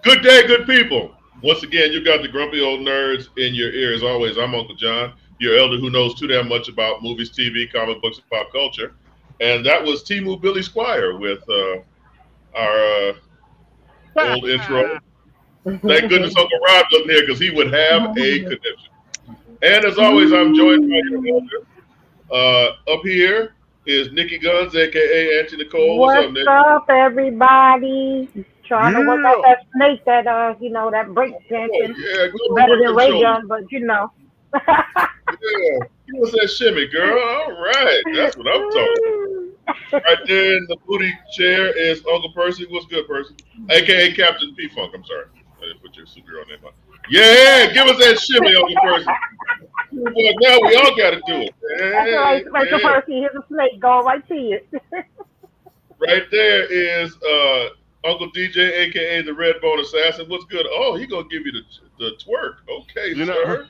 Good day, good people. Once again, you got the grumpy old nerds in your ear. As always, I'm Uncle John, your elder who knows too damn much about movies, TV, comic books, and pop culture. And that was Timu Billy Squire with our old intro. Thank goodness Uncle Rob wasn't here because he would have a conniption. And as always, I'm joined by your elder. Up here is Nikki Guns, aka Auntie Nicole. What's What's up, Nick? up, everybody? Trying to work out Yeah. that snake that that break Oh dancing. yeah, He's go to better work than them Ray shoulders. Gun, but you know. Yeah, give us that shimmy, girl. All right, that's what I'm talking about. Right there in the booty chair is Uncle Percy. What's good, Percy? AKA Captain P Funk. I'm sorry. I didn't put your superhero name on. Yeah, give us that shimmy, Uncle Percy. Well, now we all got to do it. That's right, Special Yeah. Percy. Here's a snake going right to you. Right there is Uncle DJ, AKA the Red Bone Assassin. What's good? Oh, he gonna give you the twerk. Okay, You know. sir.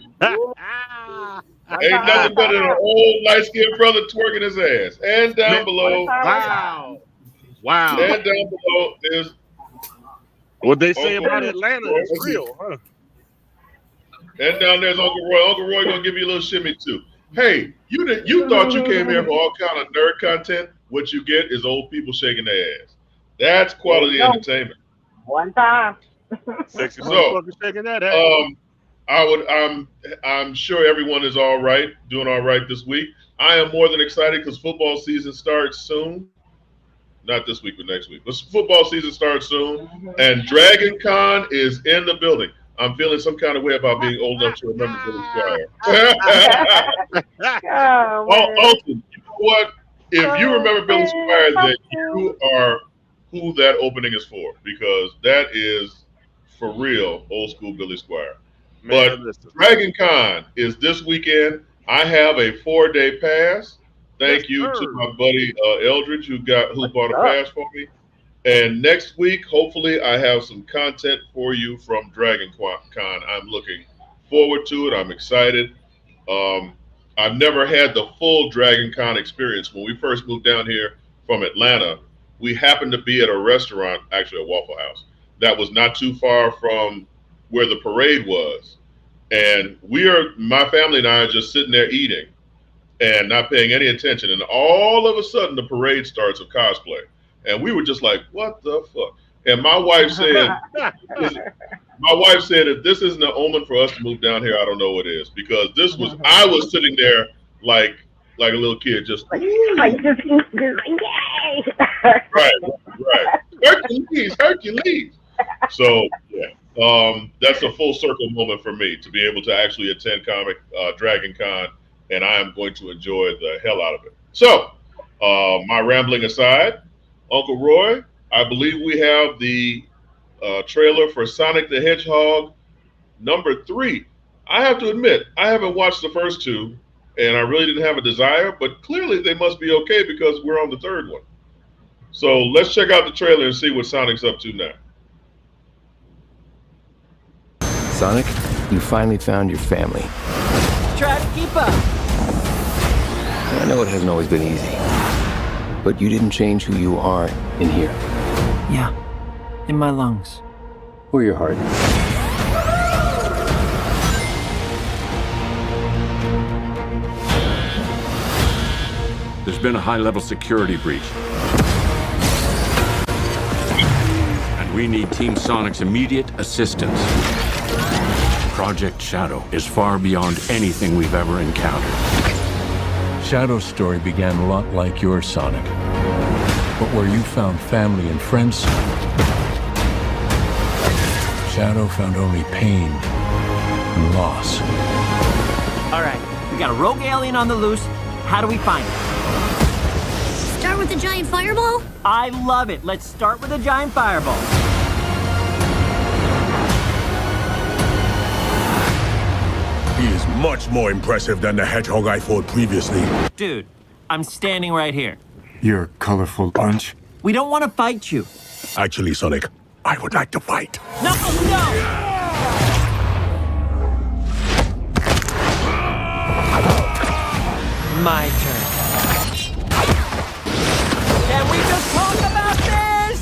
Ain't nothing better than an old light skinned brother twerking his ass. And down below, Wow. Wow. and down below is What they say Uncle about Roy. Atlanta is real, huh? And down there's Uncle Roy. Uncle Roy gonna give you a little shimmy too. Hey, you thought you came here for all kind of nerd content? What you get is old people shaking their ass. That's quality There you go. entertainment. One time. Sexy So, motherfucker shaking that ass. I'm sure everyone is all right, doing all right this week. I am more than excited because football season starts soon. Not this week, but next week. But football season starts soon, and Dragon Con is in the building. I'm feeling some kind of way about being old enough to remember Billy Squire. Oh, Oh, man. Alton, you know what? If you remember Billy Squire, then you are who that opening is for, because that is for real old school Billy Squire. But Man, listen. Dragon Con is this weekend. I have a 4-day pass. Thank Yes, you to sir. my buddy Eldridge who bought a up? pass for me. And next week, hopefully, I have some content for you from Dragon Con. I'm looking forward to it. I'm excited. Um, I've never had the full Dragon Con experience. When we first moved down here from Atlanta, we happened to be at a restaurant, actually a Waffle House, that was not too far from where the parade was. And my family and I are just sitting there eating and not paying any attention. And all of a sudden, the parade starts of cosplay. And we were just like, what the fuck? And my wife said, if this isn't an omen for us to move down here, I don't know what is. Because I was sitting there like a little kid, just, Like, yay! right, right. Hercules. So, yeah. That's a full circle moment for me to be able to actually attend Dragon Con, and I am going to enjoy the hell out of it. So, my rambling aside, Uncle Roy, I believe we have the trailer for Sonic the Hedgehog #3. I have to admit, I haven't watched the first two, and I really didn't have a desire, but clearly they must be okay because we're on the third one. So let's check out the trailer and see what Sonic's up to now. Sonic, you finally found your family. Try to keep up. I know it hasn't always been easy, but you didn't change who you are in here Yeah, in my lungs. or your heart. There's been a high-level security breach. And we need Team Sonic's immediate assistance. Project Shadow is far beyond anything we've ever encountered. Shadow's story began a lot like yours, Sonic. But where you found family and friends, Shadow found only pain and loss. All right, we got a rogue alien on the loose. How do we find it? Start with a giant fireball? I love it. Let's start with a giant fireball. He is much more impressive than the hedgehog I fought previously. Dude, I'm standing right here. You're a colorful bunch. We don't want to fight you. Actually, Sonic, I would like to fight. No, no! My turn. Can we just talk about this?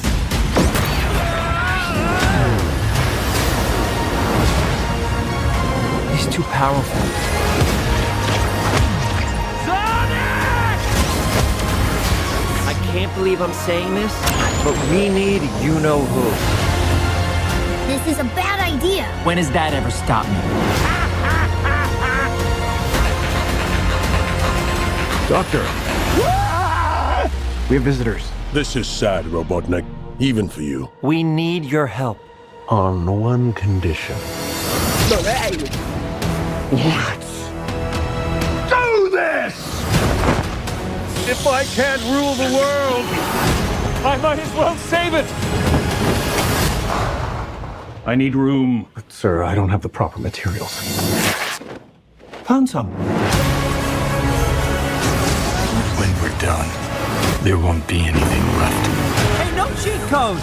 powerful. I can't believe I'm saying this, but we need you-know-who. This is a bad idea. When has that ever stopped me? Doctor! We have visitors. This is sad, Robotnik. Even for you. We need your help. On one condition. Hey. What? Do this! If I can't rule the world, I might as well save it! I need room. But, sir, I don't have the proper materials. Found some. When we're done, there won't be anything left. Hey, no cheat code!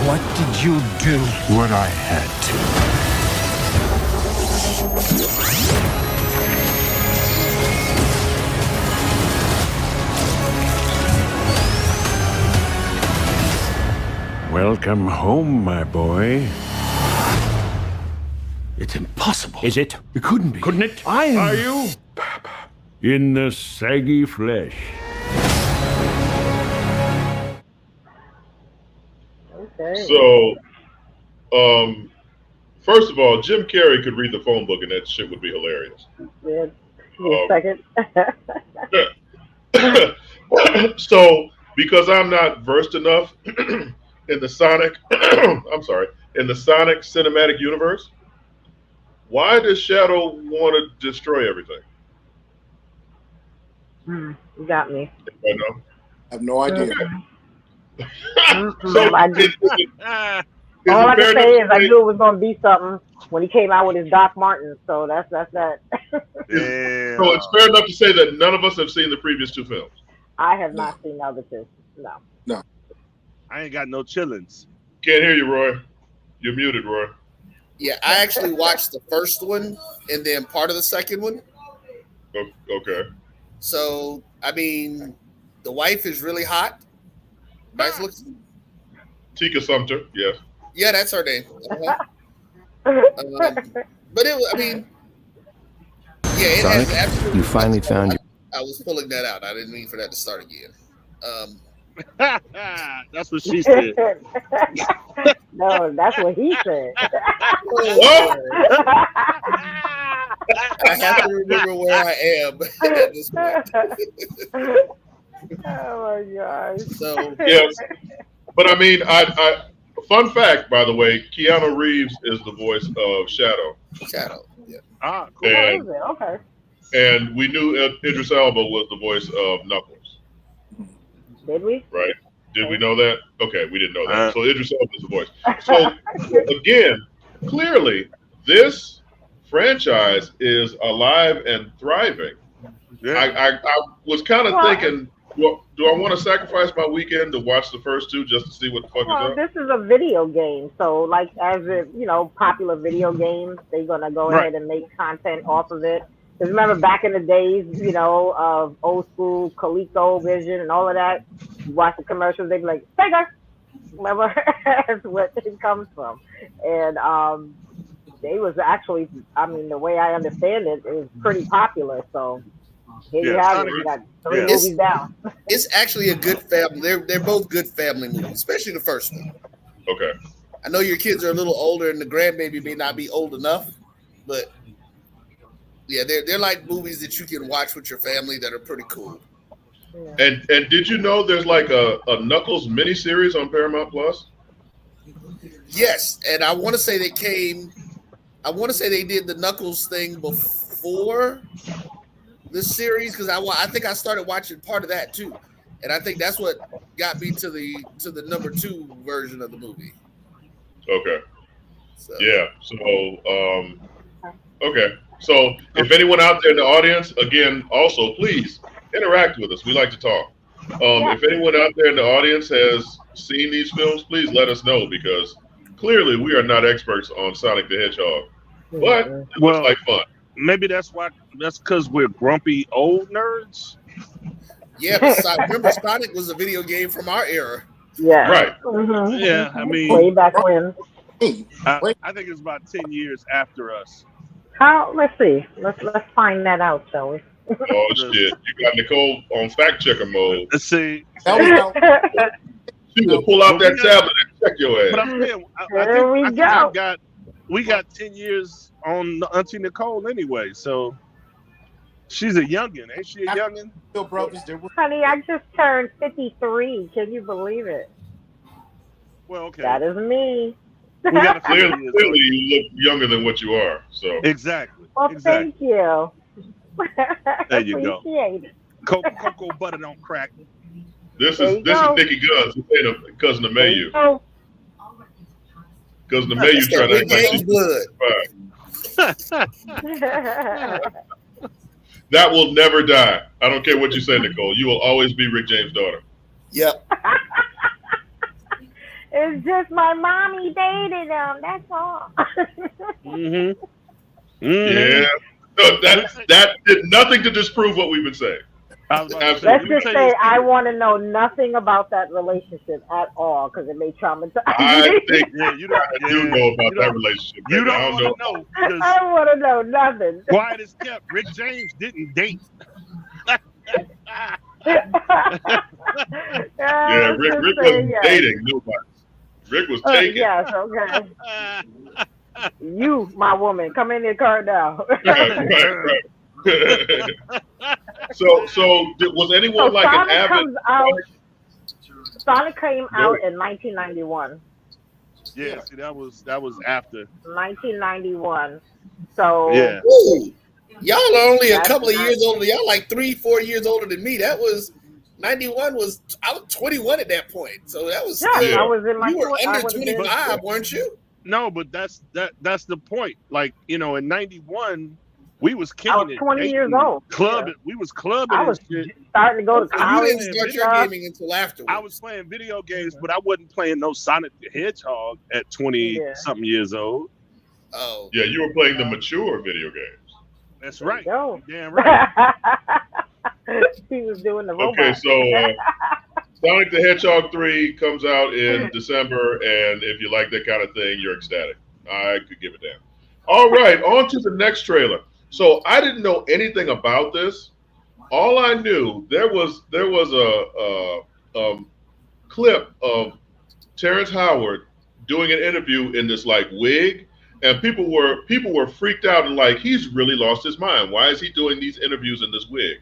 What did you do? What I had to. Welcome home, my boy. It's impossible. Is it? It couldn't be. Couldn't it? Are you? In the saggy flesh. Okay. So, first of all, Jim Carrey could read the phone book and that shit would be hilarious. Yeah. Second. So, because I'm not versed enough in the Sonic, in the Sonic cinematic universe, why does Shadow want to destroy everything? You got me. I know. I have no idea. So, All I can say is I knew it was gonna be something when he came out with his Doc Martens. So that's that. So it's fair enough to say that none of us have seen the previous two films. I have not seen the other two. No. I ain't got no chillings. Can't hear you, Roy. You're muted, Roy. Yeah, I actually watched the first one and then part of the second one. Okay. So, I mean, the wife is really hot. Nice looking. Tika Sumter, yes. Yeah, that's her name. But it was, I mean, yeah, it Sonic, has absolutely. you finally found your... I was pulling that out. I didn't mean for that to start again. That's what she said. No, that's what he said. I have to remember where I am at this point. Oh my gosh. So Yes. But I mean, I fun fact, by the way, Keanu Reeves is the voice of Shadow. Shadow. Yeah. Ah, cool. And, Okay. and we knew Idris Elba was the voice of Knuckles. Did we? Right? Did we know that? Okay, we didn't know that. So Idris Elba is the voice. So again, clearly, this franchise is alive and thriving. Yeah. I was kind of thinking, well, do I want to sacrifice my weekend to watch the first two just to see what the fuck is up? This is a video game, so like as a popular video games, they're gonna go ahead and make content off of it. Because remember back in the days, of old school ColecoVision and all of that, you watch the commercials, they'd be like, Sega! Remember? That's what it comes from. And they was actually, the way I understand it, is pretty popular. So here you have it. You got 3 movies down. It's actually a good family. They're both good family movies, especially the first one. Okay. I know your kids are a little older and the grandbaby may not be old enough, but yeah, they're like movies that you can watch with your family that are pretty cool. And did you know there's like a Knuckles miniseries on Paramount Plus? Yes, and I want to say they did the Knuckles thing before the series because I think I started watching part of that too, and I think that's what got me to the number 2 version of the movie. Okay. So. Yeah. So okay. So if anyone out there in the audience, again, also please interact with us. We like to talk. If anyone out there in the audience has seen these films, please let us know because clearly we are not experts on Sonic the Hedgehog, but it looks like fun. Maybe that's because we're grumpy old nerds. Yeah, but remember Sonic was a video game from our era. Yeah. Right. Mm-hmm. Yeah, I mean, way back when. I think it's about 10 years after us. How? Let's see. Let's find that out, shall we? Oh shit! You got Nicole on fact checker mode. Let's see. She will pull out that tablet and check your ass. But I'm saying, we got 10 years on Auntie Nicole anyway. So she's a youngin', ain't she? A youngin'? Still brothers. Honey, I just turned 53. Can you believe it? Well, okay. That is me. Clearly, you look younger than what you are. So exactly. Well, thank you. There you go. Appreciate it. Cocoa butter don't crack. This is Nikki Guns. This ain't a cousin of Mayu. Cousin of Mayu trying to act like she's blood. That will never die. I don't care what you say, Nicole. You will always be Rick James' daughter. Yep. It's just my mommy dated him. That's all. Yeah. No, that did nothing to disprove what we've been saying. Let's just say I want to know nothing about that relationship at all because it may traumatize I think I do know about that relationship. You don't want to know. I don't want to know nothing. Quiet as kept. Rick James didn't date. Yeah, Rick wasn't dating nobody. Rick was taking. Yes, okay. You, my woman, come in the car now. Right. So was anyone like Sonic an avid? Sonic came out in 1991. Yeah, see, that was after 1991. So yeah. Ooh, y'all are only a couple of years older. Y'all like 3-4 years older than me. That was 91. I was 21 at that point. So that was I was in my. You were under 25, weren't you? No, but that's the point. Like, you know, in 91. We was kicking I was 20 years old. Clubbing. We was clubbing. I was starting to go to college. You didn't start your gaming until afterwards. I was playing video games, but I wasn't playing no Sonic the Hedgehog at 20-something years old. Oh. Yeah, you were playing the mature video games. That's right. Damn right. He was doing the robot. Okay, so Sonic the Hedgehog 3 comes out in December, and if you like that kind of thing, you're ecstatic. I could give a damn. All right, on to the next trailer. So I didn't know anything about this. All I knew, there was a clip of Terrence Howard doing an interview in this like wig, and people were freaked out and like, he's really lost his mind. Why is he doing these interviews in this wig?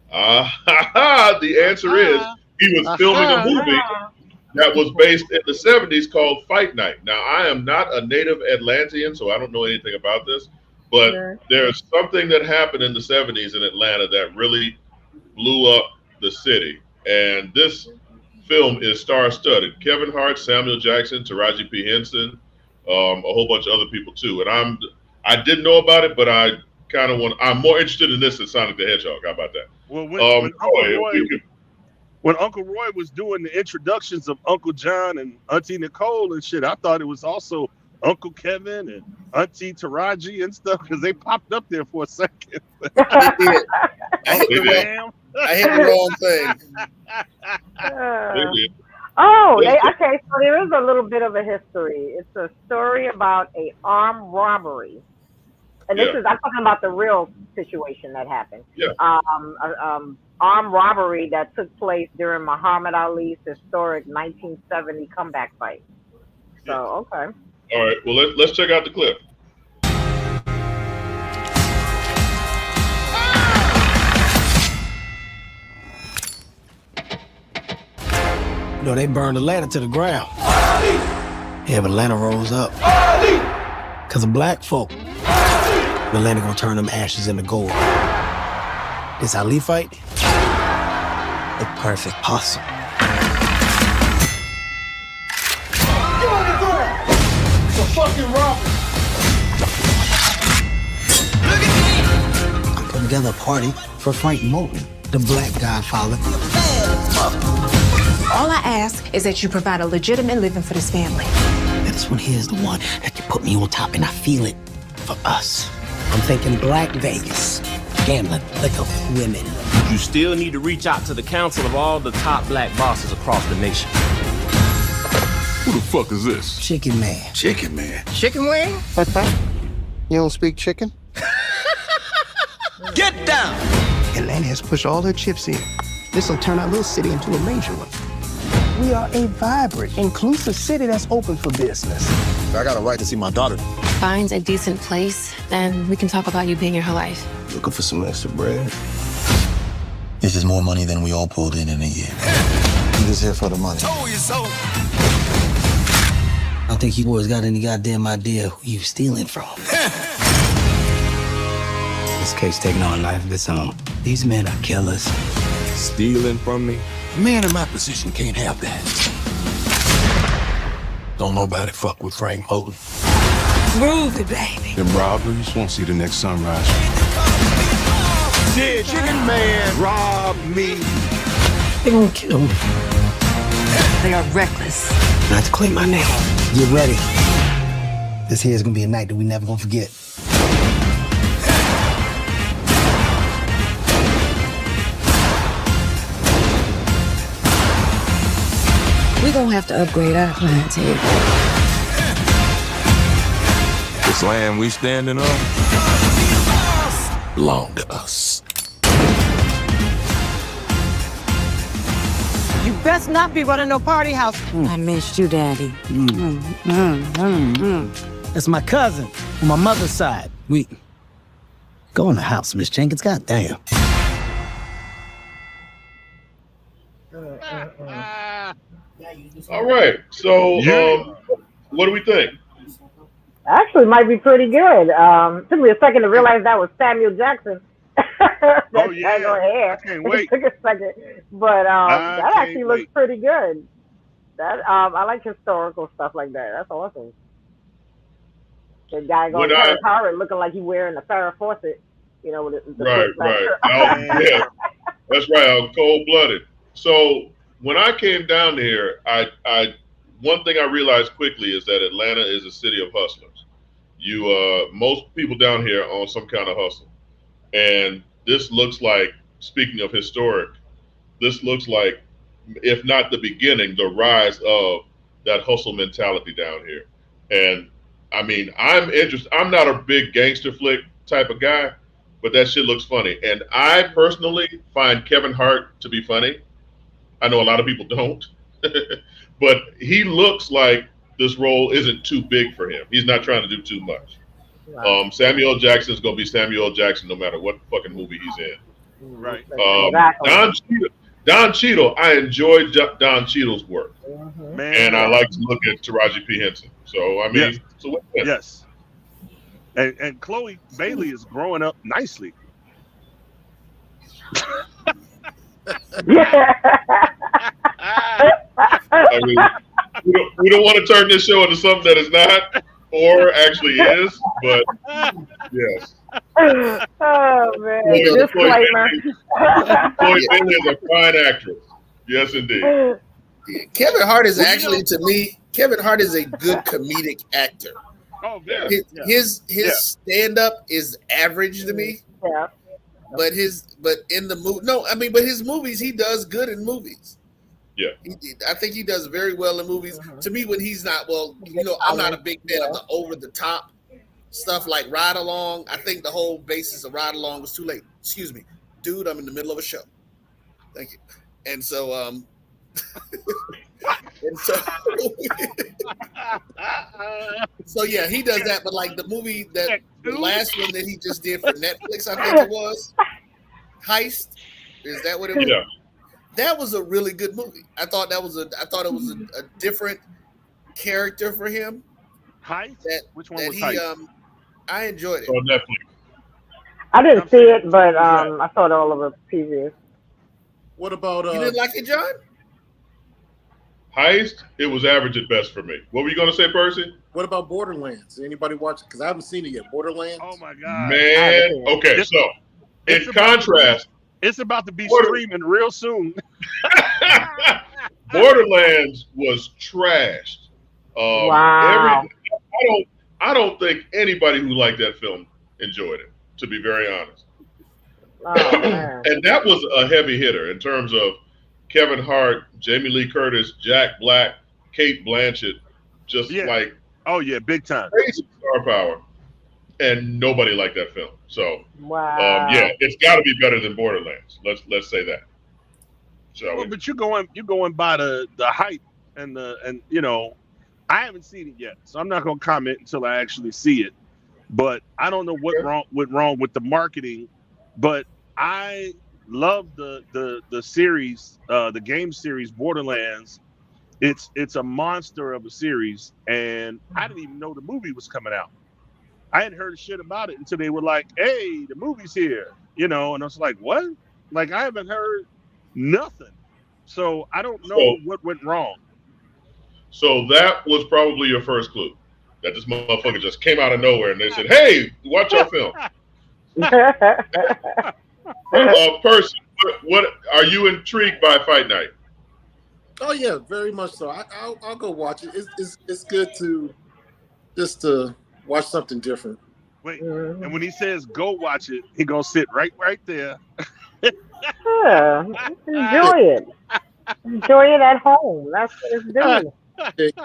The answer is he was filming a movie that was based in the 70s called Fright Night. Now, I am not a native Atlantean, so I don't know anything about this. But there's something that happened in the 70s in Atlanta that really blew up the city. And this film is star-studded. Kevin Hart, Samuel Jackson, Taraji P. Henson, a whole bunch of other people too. And I didn't know about it, but I kind of I'm more interested in this than Sonic the Hedgehog. How about that? Well, when Uncle Roy was doing the introductions of Uncle John and Auntie Nicole and shit, I thought it was also Uncle Kevin and Auntie Taraji and stuff because they popped up there for a second. I hit the wrong thing. Okay. So there is a little bit of a history. It's a story about a armed robbery, and I'm talking about the real situation that happened. Yeah. Armed robbery that took place during Muhammad Ali's historic 1970 comeback fight. So okay. All right, well, let's check out the clip. You know, they burned Atlanta to the ground. Yeah, but Atlanta rose up. Because of black folk. Atlanta gonna turn them ashes into gold. This Ali fight? The perfect possum. Fucking robbery. I'm putting together a party for Frank Moulton, the black godfather. All I ask is that you provide a legitimate living for this family. This one here is the one that you put me on top and I feel it for us. I'm thinking Black Vegas, gambling, liquor, women. You still need to reach out to the council of all the top black bosses across the nation. Who the fuck is this? Chicken Man. Chicken Man. Chicken wing? You don't speak chicken? Get down! Atlanta has pushed all her chips in. This will turn our little city into a major one. We are a vibrant, inclusive city that's open for business. I got a right to see my daughter. Finds a decent place, then we can talk about you being in her life. Looking for some extra bread? This is more money than we all pulled in a year. I'm just here for the money. I don't think you boys got any goddamn idea who you stealing from. This case taking on a life of its own. These men are killers. Stealing from me? A man in my position can't have that. Don't nobody fuck with Frank Holden. Move it, baby. Them robberies won't see the next sunrise. Chicken Man robbed me. They gonna kill me. They are reckless. Not to claim my name. Get ready. This here is gonna be a night that we never gonna forget. We're gonna have to upgrade our clientele. This land we standing on belong to us. You best not be running no party house. I missed you, Daddy. That's my cousin on my mother's side. We go in the house, Miss Jenkins. Goddamn. All right. So, what do we think? Actually, might be pretty good. Took me a second to realize that was Samuel Jackson. Oh yeah, hair. I can't wait. It took a second, but that actually looks pretty good. That I like historical stuff like that. That's awesome. The guy going Terrence Howard looking like he wearing a Farrah Fawcett, you know, with the Right. Yeah, that's right. Cold blooded. So when I came down here, I one thing I realized quickly is that Atlanta is a city of hustlers. Most people down here are on some kind of hustle. And this looks like, speaking of historic, this looks like, if not the beginning, the rise of that hustle mentality down here. And I mean, I'm interested. I'm not a big gangster flick type of guy, but that shit looks funny. And I personally find Kevin Hart to be funny. I know a lot of people don't, but he looks like this role isn't too big for him. He's not trying to do too much. Wow. Samuel Jackson is going to be Samuel Jackson no matter what fucking movie he's in. Right. Don Cheadle, I enjoyed Don Cheadle's work. Man, and I like to look at Taraji P. Henson. So, I mean, yes. And Chloe Bailey is growing up nicely. I mean, we don't want to turn this show into something that is not or actually is, but yes. Oh man, disclaimer. Chloe Bailey is a fine actress. Yes, indeed. Kevin Hart is actually, to me, Kevin Hart is a good comedic actor. Oh, yeah. His stand-up is average to me. Yeah. But in the movie, but his movies, he does good in movies. Yeah. I think he does very well in movies. To me, when he's not, I'm not a big fan of the over-the-top stuff like Ride Along. I think the whole basis of Ride Along was too late. Excuse me. Dude, I'm in the middle of a show. Thank you. And so, so yeah, he does that. But like the movie the last one that he just did for Netflix, I think it was Heist. Is that what it was? Yeah. That was a really good movie. I thought it was a different character for him. Heist? Which one was he, Heist? I enjoyed it. On Netflix. I didn't see it, but I saw it all over previews. What about you didn't like it, John? Heist, it was average at best for me. What were you going to say, Percy? What about Borderlands? Anybody watch it? Because I haven't seen it yet. Borderlands? Oh, my God. Man. Okay, so in contrast. It's about to be streaming real soon. Borderlands was trashed. Wow. I don't think anybody who liked that film enjoyed it, to be very honest. Oh, man. And that was a heavy hitter in terms of Kevin Hart, Jamie Lee Curtis, Jack Black, Kate Blanchett. just Yeah. like Oh yeah, big time. crazy star power, and nobody liked that film. So Wow. yeah, it's got to be better than Borderlands. Let's say that. Shall Well, we? but you're going by the hype and I haven't seen it yet, so I'm not gonna comment until I actually see it. But I don't know what went wrong with the marketing, but I love the series, the game series Borderlands. It's a monster of a series, and I didn't even know the movie was coming out. I hadn't heard shit about it until they were like, "Hey, the movie's here," and I was like, "What?" Like I haven't heard nothing, so I don't know what went wrong. So that was probably your first clue that this motherfucker just came out of nowhere and they said, "Hey, watch our film." Percy, what are you intrigued by Fight Night? Oh yeah, very much so. I'll go watch it. It's good to just to watch something different. Wait, and when he says go watch it, he gonna sit right there. Yeah, enjoy it. Enjoy it at home. That's what it's doing.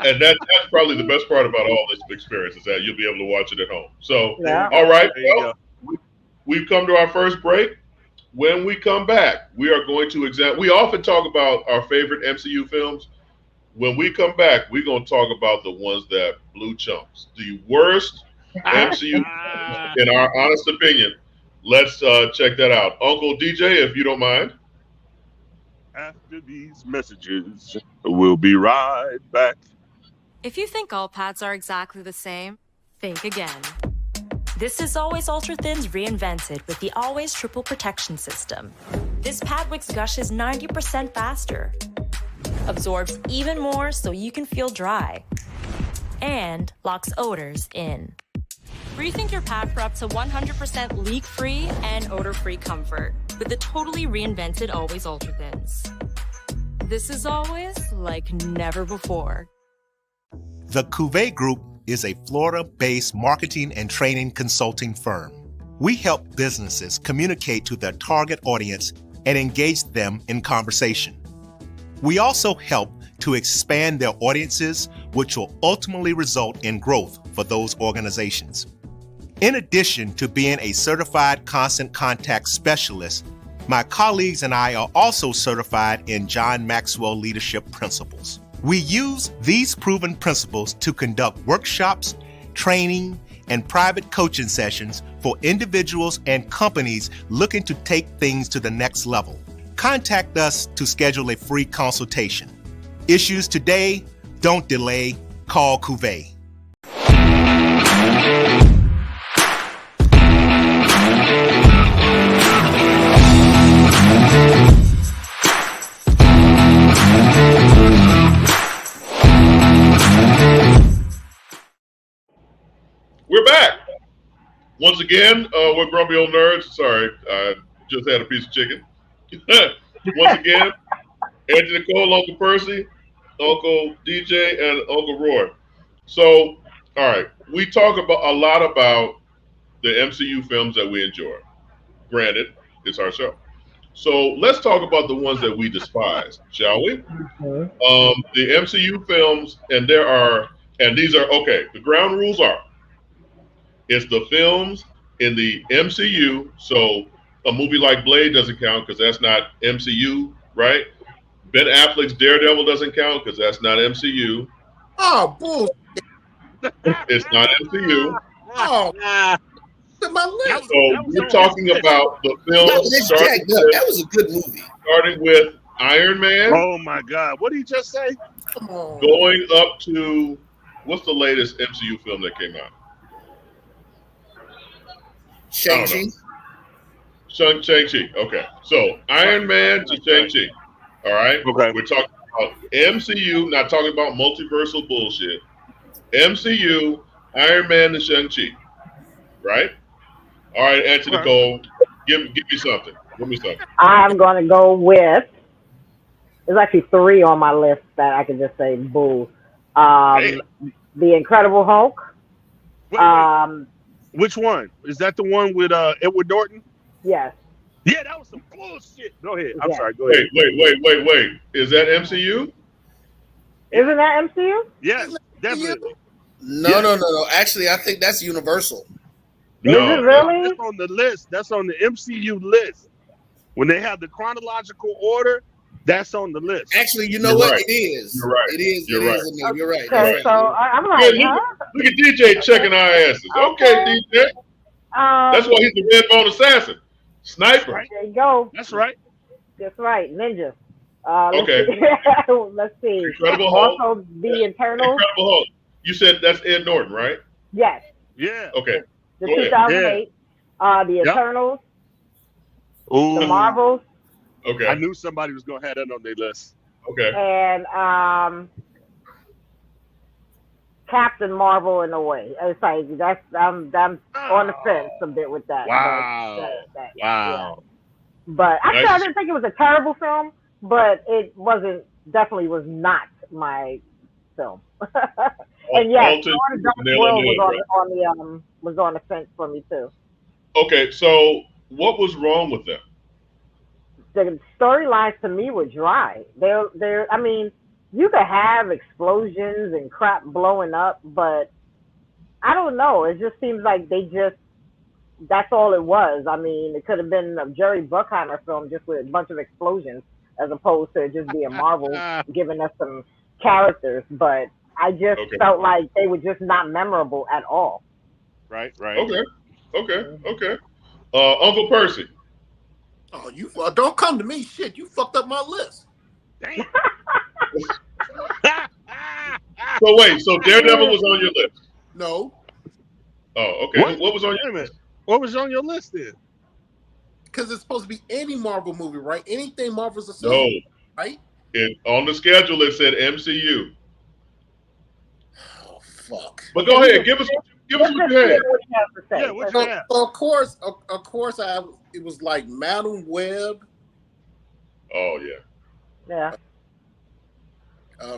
And that's probably the best part about all this experience is that you'll be able to watch it at home. So, Yeah. all right, well, we've come to our first break. When we come back, we are going to examine. We often talk about our favorite MCU films. When we come back, we're going to talk about the ones that blew chunks, the worst MCU films, in our honest opinion. Let's check that out. Uncle DJ, if you don't mind. After these messages, we'll be right back. If you think all pads are exactly the same, think again. This is Always Ultra Thins reinvented with the Always Triple Protection System. This pad wicks gushes 90% faster, absorbs even more so you can feel dry, and locks odors in. Rethink your pad for up to 100% leak-free and odor-free comfort with the totally reinvented Always Ultra Thins. This is always like never before. The Cuvée Group is a Florida-based marketing and training consulting firm. We help businesses communicate to their target audience and engage them in conversation. We also help to expand their audiences, which will ultimately result in growth for those organizations. In addition to being a certified constant contact specialist, my colleagues and I are also certified in John Maxwell Leadership Principles. We use these proven principles to conduct workshops, training, and private coaching sessions for individuals and companies looking to take things to the next level. Contact us to schedule a free consultation. Issues today, don't delay, call Cuvée. We're back. Once again, we're Grumpy Old Nerds. Sorry, I just had a piece of chicken. Once again, Anthony Nicole, Uncle Percy, Uncle DJ, and Uncle Roy. So, all right, we talk about a lot about the MCU films that we enjoy. Granted, it's our show. So let's talk about the ones that we despise, shall we? The MCU films, and these are, okay, the ground rules are, it's the films in the MCU, so a movie like Blade doesn't count because that's not MCU, right? Ben Affleck's Daredevil doesn't count because that's not MCU. Oh, bull. It's not MCU. Oh, my list. So we're talking about the film. That was a good movie. Starting with Iron Man. Oh my God! What did he just say? Going up to what's the latest MCU film that came out? Shang-Chi. Shang-Chi. Okay. So Iron Man to Shang-Chi. All right. Okay. We're talking about MCU, not talking about multiversal bullshit. MCU, Iron Man to Shang-Chi. Right? All right, Anthony Nicole, give me something. Give me something. I'm going to go with, there's actually 3 on my list that I can just say boo. The Incredible Hulk. Wait. Which one? Is that the one with Edward Norton? Yes. Yeah, that was some bullshit. Go ahead. I'm Yeah. sorry. Go ahead. Wait. Is that MCU? Isn't that MCU? Yes. Definitely. No. Actually, I think that's Universal. No, really? that's on the list. That's on the MCU list. When they have the chronological order, that's on the list. Actually, you know You're what? right. It is. You're right. It is. You're It right. is in there. You're right. Okay, You're so right. I'm like, Yeah, huh? look at DJ checking our asses. Okay, DJ. That's why he's the red bone assassin. Sniper. Right. There you go. That's right. That's right. Ninja. Okay. Let's see. Incredible Hulk. Also, the Eternals. Incredible Hulk. You said that's Ed Norton, right? Yes. Yeah. Okay. The Go ahead. 2008. The Eternals. Ooh. The Marvels. Okay. I knew somebody was gonna have that on their list. Okay. And Captain Marvel in a way. It's like I'm on the fence a bit with that. Wow. But, Wow. Yeah. But actually, Nice. I didn't think it was a terrible film, but it definitely was not my film. And yes, Alton, Lord of Dark nail World on the head, was on the fence for me too. Okay, so what was wrong with them? The storylines to me were dry. I mean, you could have explosions and crap blowing up, but I don't know. It just seems like that's all it was. I mean, it could have been a Jerry Bruckheimer film just with a bunch of explosions as opposed to just being Marvel giving us some characters. But I just felt like they were just not memorable at all. Right. Okay. Uncle Percy. Oh, you don't come to me. Shit, you fucked up my list. Damn. So wait, so Daredevil was on your list? No. Oh, okay. What was on your list? What was on your list then? Because it's supposed to be any Marvel movie, right? Anything Marvel's associated, right? On the schedule it said MCU. Oh fuck! But go ahead, give us what you had. Yeah, what you have? So of course, it was like Madam Web. Oh yeah. Yeah.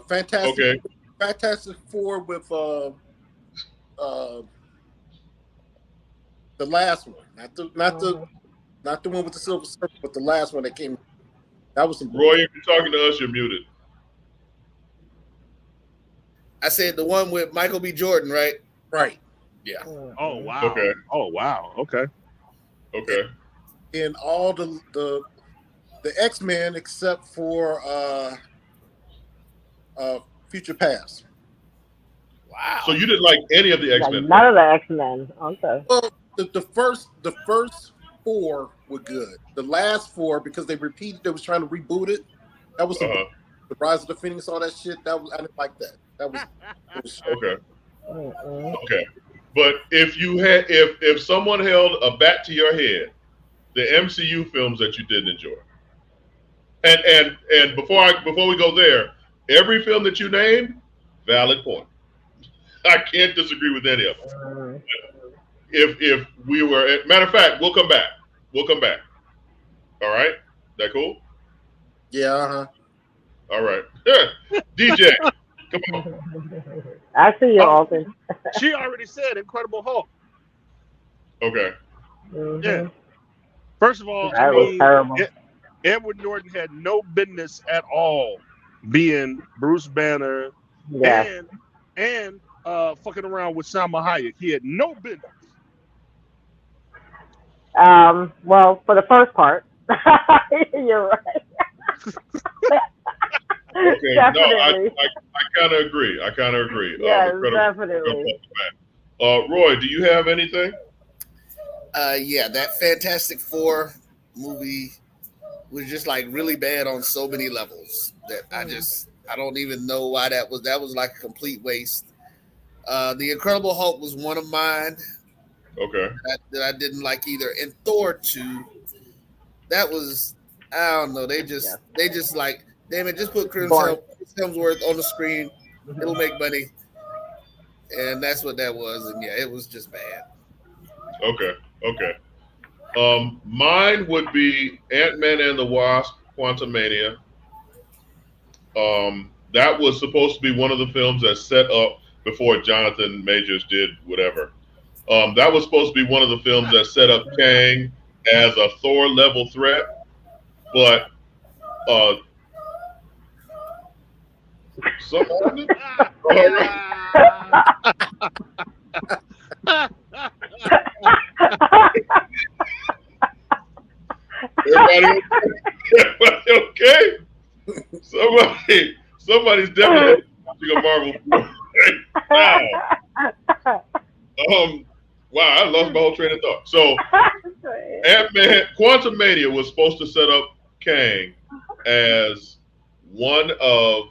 Fantastic Four with the last one, not the one with the Silver Surfer, but the last one that came. That was some. Roy, if you're talking to us, you're muted. I said the one with Michael B. Jordan, right? Right. Yeah. Oh wow. Okay. Oh wow. Okay. And all the X-Men except for Future Past. Wow. So you didn't like any of the X-Men? None of the X-Men. Okay. Well, the first four were good. The last four, because they was trying to reboot it. That was the Rise of the Phoenix, all that shit. I didn't like that. That was okay. Okay. But if someone held a bat to your head, the MCU films that you didn't enjoy, and before we go there, every film that you named, valid point. I can't disagree with any of them. If we were, matter of fact, we'll come back. All right, that cool? Yeah. All right. DJ, come on. I see you, Alton. She already said Incredible Hulk. Okay. Yeah. First of all, that was terrible. Edward Norton had no business at all being Bruce Banner and fucking around with Salma Hayek. He had no business. Well, for the first part, you're right. Okay, definitely. no, I kind of agree. Yes, definitely. Roy, do you have anything? Yeah, that Fantastic Four movie was just like really bad on so many levels that I don't even know why that was like a complete waste. The Incredible Hulk was one of mine. Okay. That I didn't like either. And Thor 2, that was, I don't know. They just like, damn it, just put Chris Hemsworth on the screen. It'll make money. And that's what that was. And yeah, it was just bad. Okay. Mine would be Ant-Man and the Wasp: Quantumania. That was supposed to be one of the films that set up before Jonathan Majors did whatever. That was supposed to be one of the films that set up Kang as a Thor level threat, but someone Everybody okay? Somebody's definitely watching a Marvel film right now. Wow, I lost my whole train of thought. So, Ant-Man, Quantumania was supposed to set up Kang as one of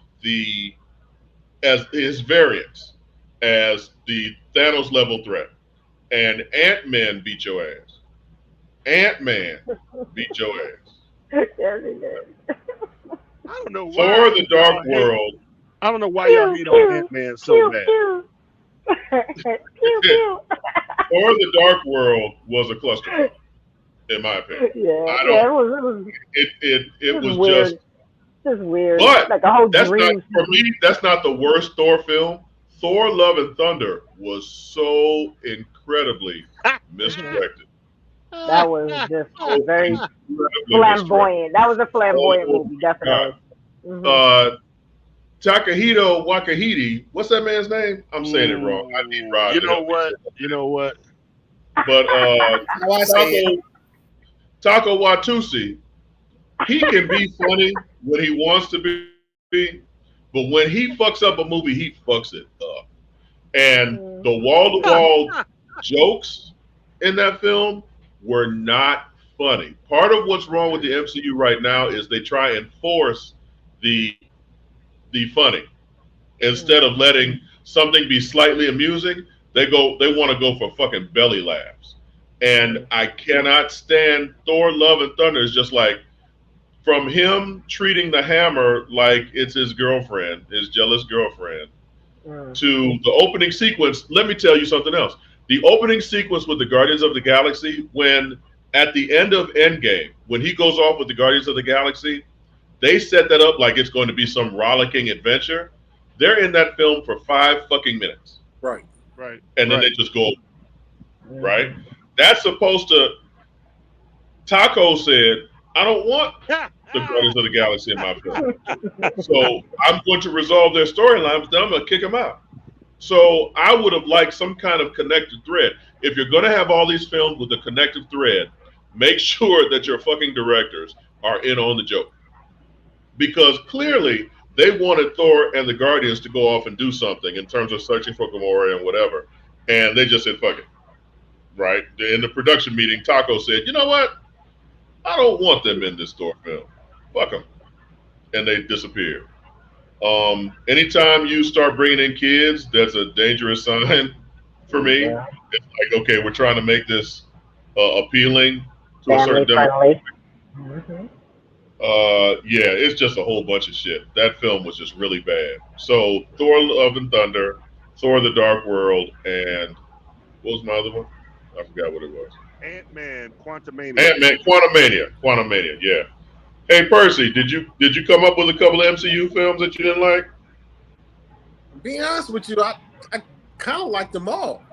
as his variants, as the Thanos level threat, and Ant-Man beat your ass. Ant-Man beat your ass. Yes, he did. I don't know why. Thor: The Dark World. I don't know why y'all hate on Ant-Man so bad. Pew, pew. Thor: The Dark World was a cluster, in my opinion. It was weird. Just weird. But like a whole that's dream. not for me. That's not the worst Thor film. Thor: Love and Thunder was so incredibly misdirected. That was just very flamboyant. That was a flamboyant movie, definitely. Takahito Wakahiti. What's that man's name? I'm saying it wrong. I need Rod. You know what? But Taco Watusi, he can be funny when he wants to be, but when he fucks up a movie, he fucks it up. And the wall-to-wall jokes in that film were not funny. Part of what's wrong with the MCU right now is they try and force the funny instead of letting something be slightly amusing. They want to go for fucking belly laughs, and I cannot stand Thor: Love and Thunder. Is just like, from him treating the hammer like it's his girlfriend, his jealous girlfriend, to the opening sequence. Let me tell you something else. The opening sequence with the Guardians of the Galaxy, when at the end of Endgame, when he goes off with the Guardians of the Galaxy, they set that up like it's going to be some rollicking adventure. They're in that film for 5 fucking minutes. Right. And then they just go, right? That's supposed to, Taco said, I don't want the Guardians of the Galaxy in my film. So I'm going to resolve their storylines, then I'm going to kick them out. So I would have liked some kind of connected thread. If you're going to have all these films with a connective thread, make sure that your fucking directors are in on the joke. Because clearly they wanted Thor and the Guardians to go off and do something in terms of searching for Gamora and whatever. And they just said, fuck it. Right? In the production meeting, Taco said, you know what? I don't want them in this Thor film. Fuck them. And they disappeared. Anytime you start bringing in kids, that's a dangerous sign for me. Yeah. It's like, okay, we're trying to make this appealing to a certain demographic. Yeah, it's just a whole bunch of shit. That film was just really bad. So Thor: Love and Thunder, Thor: The Dark World, and what was my other one? I forgot what it was. Ant-Man, Quantumania. Quantumania, yeah. Hey Percy, did you come up with a couple of MCU films that you didn't like? To be honest with you, I kind of like them all.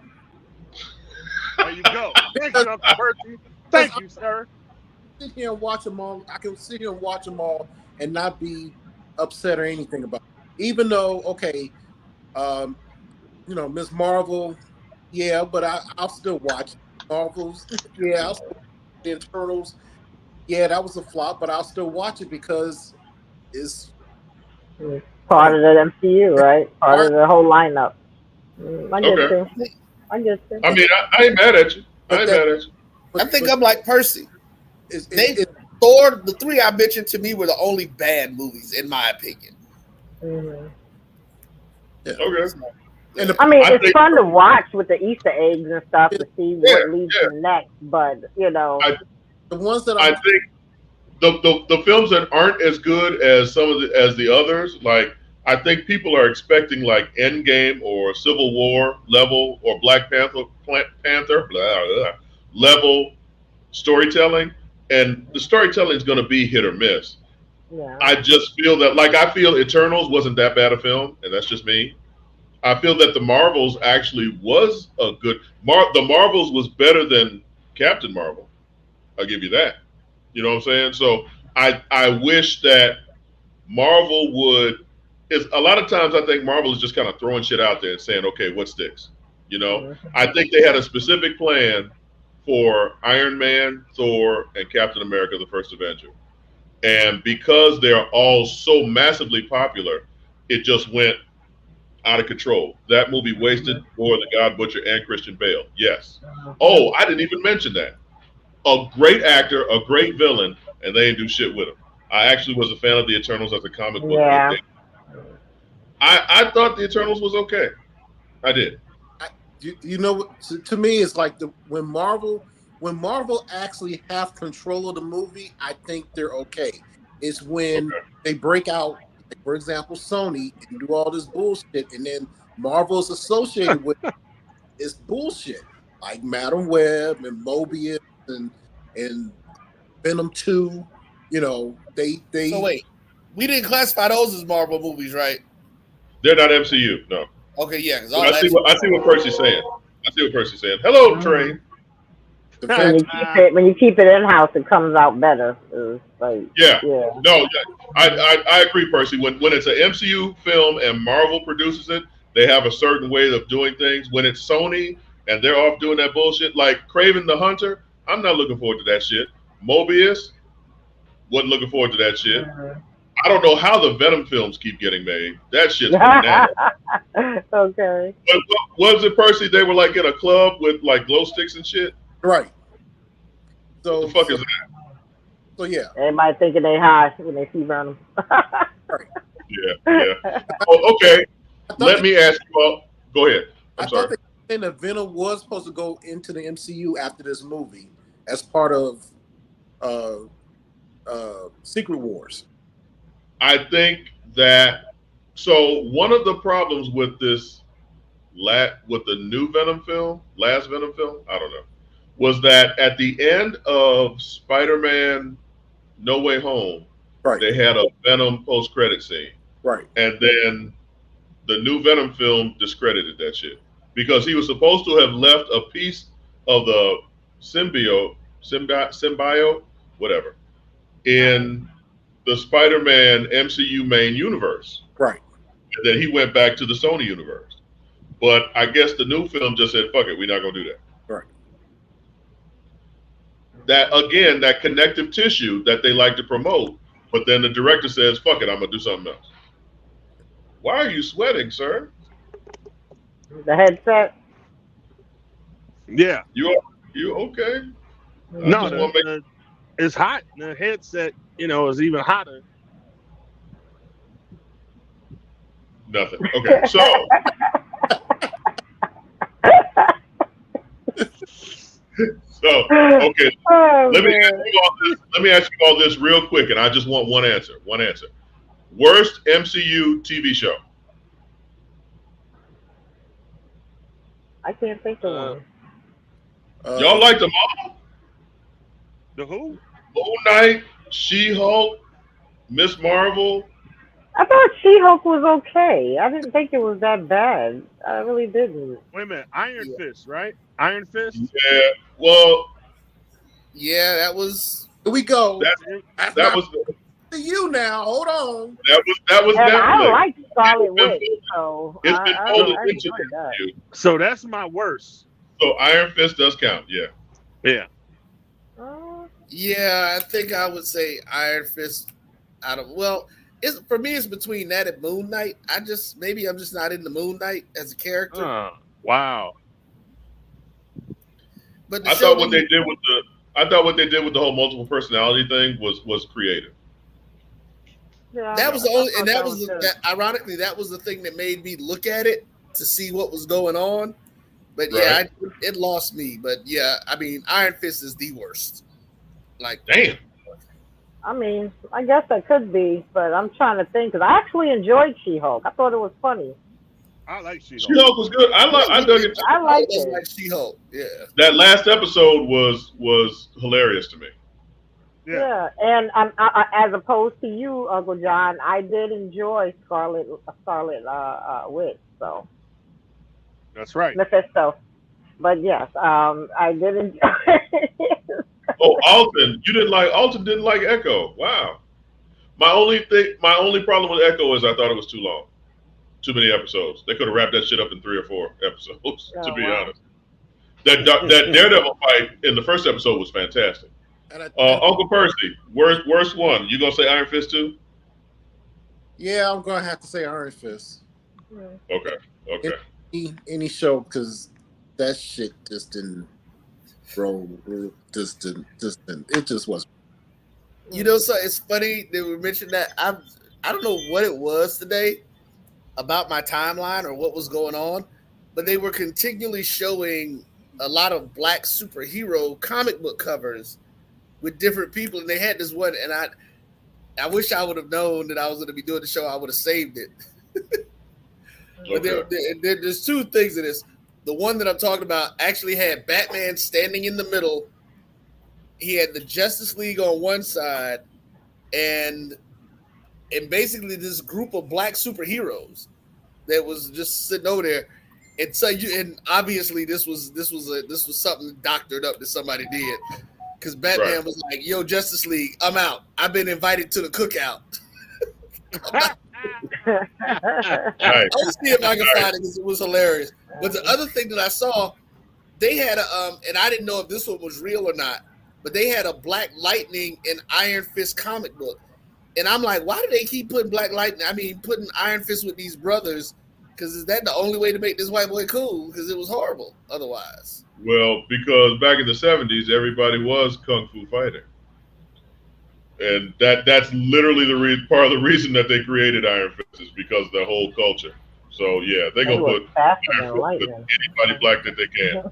There you go. Thank you, Uncle Percy. Thank you, sir. Sit here and watch them all. I can sit here and watch them all and not be upset or anything about it. Even though, okay, Ms. Marvel, yeah, but I'll still watch Marvels. Yeah, I'll still watch the Eternals. Yeah, that was a flop, but I'll still watch it because it's part of the MCU, right? Part of the whole lineup. I get you. I mean, I ain't mad at you. I think I'm like Percy. Thor, the 3 I mentioned to me were the only bad movies, in my opinion. Yeah. Okay. It's fun to watch with the Easter eggs and stuff to see what leads to next, but the ones that I think the films that aren't as good as as the others, like I think people are expecting like Endgame or Civil War level or Black Panther level storytelling, and the storytelling is going to be hit or miss. Yeah. I just feel that, like, I feel Eternals wasn't that bad a film, and that's just me. I feel that the Marvels actually was a good. The Marvels was better than Captain Marvel. I'll give you that. You know what I'm saying? So I wish that Marvel would, is a lot of times I think Marvel is just kind of throwing shit out there and saying, okay, what sticks? You know, I think they had a specific plan for Iron Man, Thor, and Captain America: The First Avenger, and because they're all so massively popular, it just went out of control. That movie wasted War the God Butcher and Christian Bale. Yes. Oh, I didn't even mention that. A great actor, a great villain, and they didn't do shit with him. I actually was a fan of the Eternals as a comic book. Yeah. I thought the Eternals was okay. I did. You know, to me, it's like when Marvel actually have control of the movie, I think they're okay. It's when they break out, like, for example, Sony, and do all this bullshit, and then Marvel's associated with it's bullshit, like Madam Web and Mobius and Venom 2. You know, they. So wait, we didn't classify those as Marvel movies, right? They're not MCU, no. Okay, yeah. I see what Percy's saying. Hello, Train. When you keep it in house, it comes out better. It's like, No, I agree, Percy. When it's an MCU film and Marvel produces it, they have a certain way of doing things. When it's Sony and they're off doing that bullshit, like Kraven the Hunter, I'm not looking forward to that shit. Mobius, wasn't looking forward to that shit. I don't know how the Venom films keep getting made. That shit's bananas. Okay. What was it, Percy? They were like in a club with like glow sticks and shit. Right. So what the fuck is that? So yeah. Everybody thinking they high when they see Venom. Yeah. Oh, okay. Let me ask you all. Go ahead. I'm sorry. Thought they said that Venom was supposed to go into the MCU after this movie as part of Secret Wars. I think that one of the problems with this with the new Venom film, last Venom film, I don't know, was that at the end of Spider-Man No Way Home, they had a Venom post-credit scene. Right. And then the new Venom film discredited that shit because he was supposed to have left a piece of the symbiote, whatever, in the Spider-Man MCU main universe. Right. And then he went back to the Sony universe. But I guess the new film just said, fuck it, we're not going to do that. Right. That, again, that connective tissue that they like to promote, but then the director says, fuck it, I'm going to do something else. Why are you sweating, sir? The headset? Yeah. You okay? No, it's hot. The headset, is even hotter. Nothing. Okay, so okay. Let me ask you all this real quick, and I just want one answer. Worst MCU TV show? I can't think of one. Y'all like them all? The who? Moon Knight, She-Hulk, Miss Marvel. I thought She-Hulk was okay. I didn't think it was that bad. I really didn't. Wait a minute. Iron Fist, right? Iron Fist? Yeah. Well. Yeah, that was. Here we go. That was. To you now. Hold on. That was. And I like Scarlet Witch, so it's been I enjoyed that. So that's my worst. So Iron Fist does count. Yeah. Yeah. Yeah, I think I would say Iron Fist. For me, it's between that and Moon Knight. I'm just not into Moon Knight as a character. Wow. But I thought what they did with the whole multiple personality thing was creative. Yeah, that was the only, and that was ironically that was the thing that made me look at it to see what was going on. But yeah, it lost me. But yeah, I mean, Iron Fist is the worst. Like, damn. I mean, I guess that could be, but I'm trying to think because I actually enjoyed She-Hulk. I thought it was funny. I like She-Hulk. She-Hulk was good. I dug it. I liked it. Like She-Hulk. Yeah. That last episode was hilarious to me. Yeah, and as opposed to you, Uncle John, I did enjoy Scarlet Witch. So that's right, Mephisto. But yes, I did enjoy. Oh, Alton! Alton didn't like Echo. Wow. My only problem with Echo is I thought it was too long, too many episodes. They could have wrapped that shit up in 3 or 4 episodes. To be honest, that Daredevil fight in the first episode was fantastic. Uncle Percy, worst one. You gonna say Iron Fist too? Yeah, I'm gonna have to say Iron Fist. Okay. Any show, because that shit just didn't roll. It just wasn't. You know, so it's funny that we mentioned that. I don't know what it was today about my timeline or what was going on, but they were continually showing a lot of black superhero comic book covers with different people, and they had this one, and I wish I would have known that I was going to be doing the show. I would have saved it. But there's two things in this. The one that I'm talking about actually had Batman standing in the middle. He had the Justice League on one side, and basically this group of black superheroes that was just sitting over there. And so and obviously this was something doctored up that somebody did, because Batman was like, "Yo, Justice League, I'm out. I've been invited to the cookout." I'll see if I can find it, because it was hilarious. But the other thing that I saw, they had and I didn't know if this one was real or not, but they had a Black Lightning and Iron Fist comic book. And I'm like, why do they keep putting putting Iron Fist with these brothers? Because is that the only way to make this white boy cool? Because it was horrible otherwise. Well, because back in the 70s, everybody was kung fu fighter. And that's literally part of the reason that they created Iron Fist, is because of the whole culture. So yeah, they're gonna put anybody black that they can.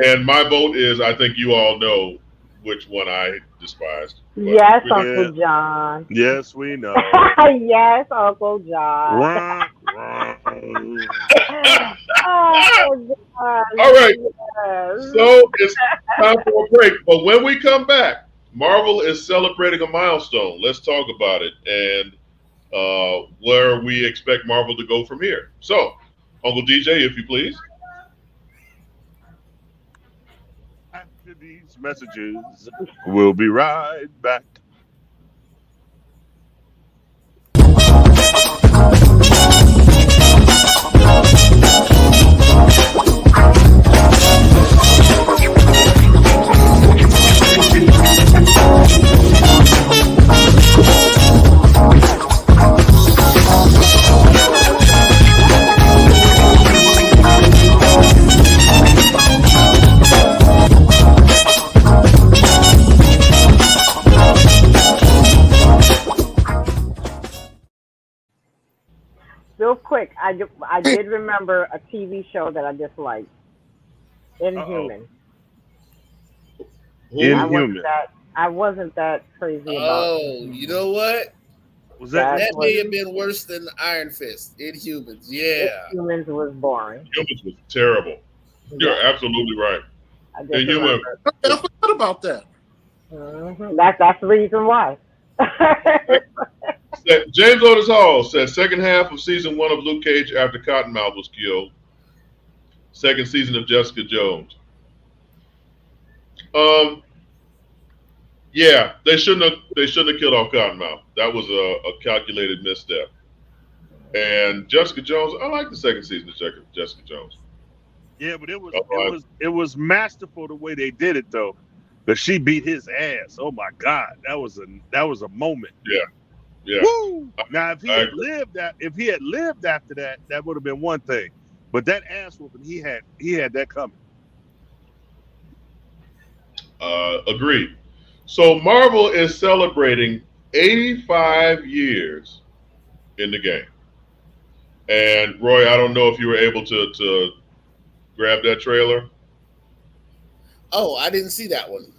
And my vote is, I think you all know which one I despised. Yes, Uncle John. Yes, we know. Yes, Uncle John. All right. Yes. So it's time for a break. But when we come back, Marvel is celebrating a milestone. Let's talk about it and where we expect Marvel to go from here. So, Uncle DJ, if you please. After these messages, we'll be right back. Real quick, I did remember a TV show that I disliked. Inhuman. Inhuman. I wasn't that crazy about. Oh, you know what? Was that may have been worse than Iron Fist? Inhumans, yeah. Inhumans was boring. Inhumans was terrible. You're absolutely right. I forgot about that. Mm-hmm. That's the reason why. James Otis Hall said second half of season 1 of Luke Cage after Cottonmouth was killed. Second season of Jessica Jones. Yeah, they shouldn't have killed off Cottonmouth. That was a calculated misstep. And Jessica Jones, I like the second season of Jessica Jones. Yeah, but it was masterful the way they did it though. That she beat his ass. Oh my God, that was a moment. Yeah. Woo! Now if he had lived after that, that would have been one thing. But that ass whooping, he had that coming. Agreed. So Marvel is celebrating 85 years in the game. And Roy, I don't know if you were able to grab that trailer. Oh, I didn't see that one.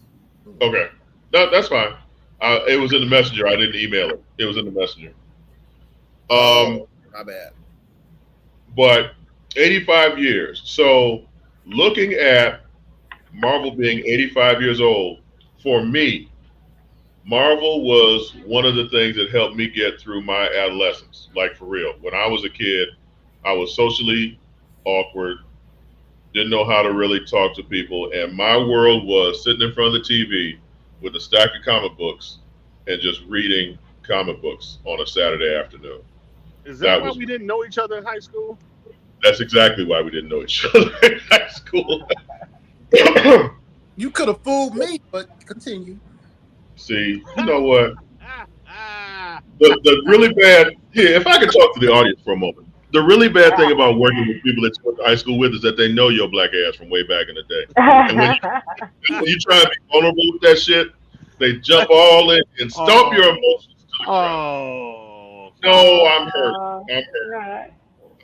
Okay. No, that's fine. It was in the messenger. I didn't email it. It was in the messenger. My bad. But 85 years. So looking at Marvel being 85 years old, for me, Marvel was one of the things that helped me get through my adolescence. Like, for real. When I was a kid, I was socially awkward, didn't know how to really talk to people, and my world was sitting in front of the TV with a stack of comic books and just reading comic books on a Saturday afternoon. Is that why was we didn't know each other in high school? That's exactly why we didn't know each other in high school. You could have fooled me, but continue. See, you know what? The really bad here. If I could talk to the audience for a moment, the really bad thing about working with people that you went to high school with is that they know your black ass from way back in the day. And when you try and be vulnerable with that shit, they jump all in and stomp your emotions to the ground. No, I'm hurt.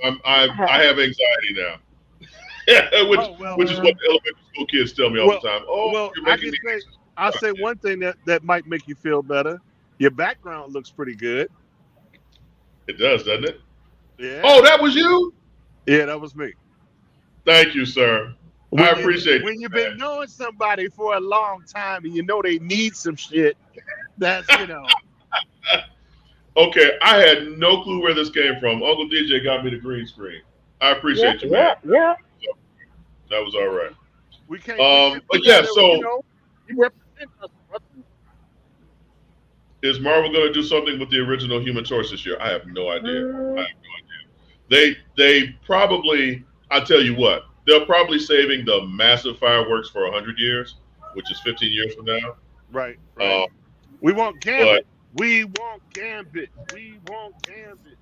I'm hurt. I have anxiety now. which is what the elementary school kids tell me all the time. Oh, you're making me anxious. I'll say one thing that might make you feel better. Your background looks pretty good. It does, doesn't it? Yeah. Oh, that was you? Yeah, that was me. Thank you, sir. I appreciate it. When you've been knowing somebody for a long time and you know they need some shit, that's, Okay, I had no clue where this came from. Uncle DJ got me the green screen. I appreciate you, man. Yeah. That was all right. We can't. But yeah, so you represent us, brother. Is Marvel going to do something with the original Human Torch this year? I have no idea. They probably. I tell you what, they're probably saving the massive fireworks for 100 years, which is 15 years from now. Right. We want Gambit. We want Gambit. We want Gambit.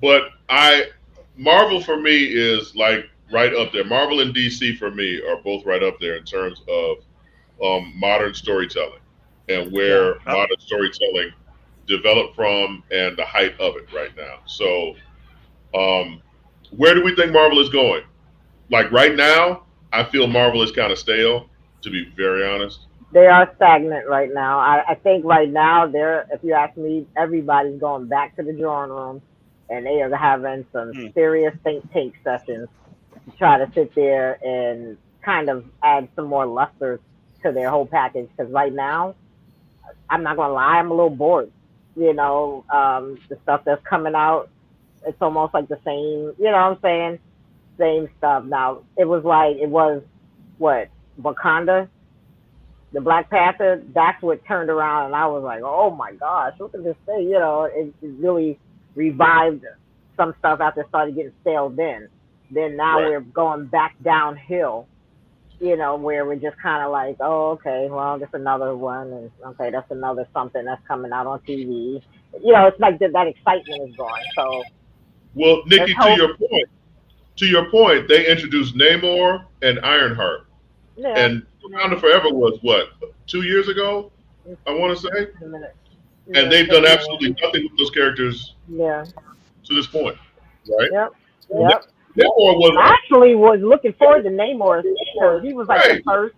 But Marvel for me is like right up there. Marvel and DC for me are both right up there in terms of modern storytelling and where modern storytelling developed from and the height of it right now. So where do we think Marvel is going? Like right now, I feel Marvel is kind of stale, to be very honest. They are stagnant right now. I think right now if you ask me, everybody's going back to the drawing room, and they are having some serious think tank sessions to try to sit there and kind of add some more luster to their whole package. Because right now, I'm not gonna lie, I'm a little bored. The stuff that's coming out, it's almost like the same. You know what I'm saying? Same stuff. Now it was what Wakanda. The Black Panther, that's what turned around, and I was like, oh my gosh, look at this thing. It really revived some stuff after it started getting stale then. Then now we're going back downhill, where we're just kind of like, oh, okay, well, that's another one, and okay, that's another something that's coming out on TV. It's like that excitement is gone. So, well, Nikki, to your point, they introduced Namor and Ironheart. Yeah. And Wakanda Forever was what, 2 years ago? I want to say. And they've done absolutely nothing with those characters. Yeah. To this point, right? Yep. Namor I actually was looking forward to Namor because he was like the first.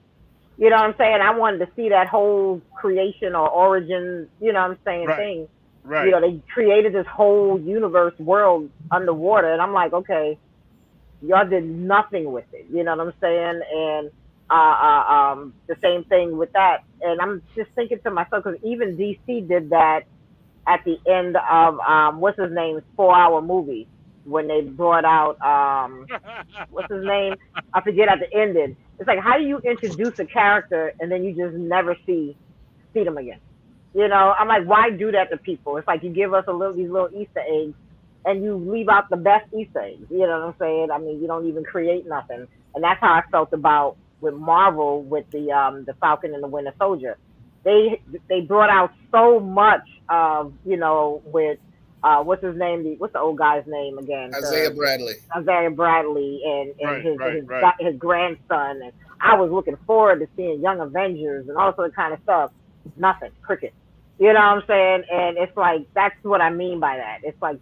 You know what I'm saying? I wanted to see that whole creation or origin. You know what I'm saying? Thing. Right. They created this whole universe world underwater, and I'm like, okay, y'all did nothing with it. You know what I'm saying? And the same thing with that. And I'm just thinking to myself, because even DC did that at the end of what's his name's 4-hour movie when they brought out what's his name? I forget at the ending. It's like, how do you introduce a character and then you just never see them again? I'm like, why do that to people? It's like you give us these little Easter eggs and you leave out the best Easter eggs. You know what I'm saying? I mean, you don't even create nothing. And that's how I felt about with Marvel with the Falcon and the Winter Soldier. They brought out so much of, with what's his name? What's the old guy's name again? Isaiah Bradley and his grandson. And I was looking forward to seeing Young Avengers and all sort of kind of stuff. Nothing, cricket. You know what I'm saying? And it's like, that's what I mean by that. It's like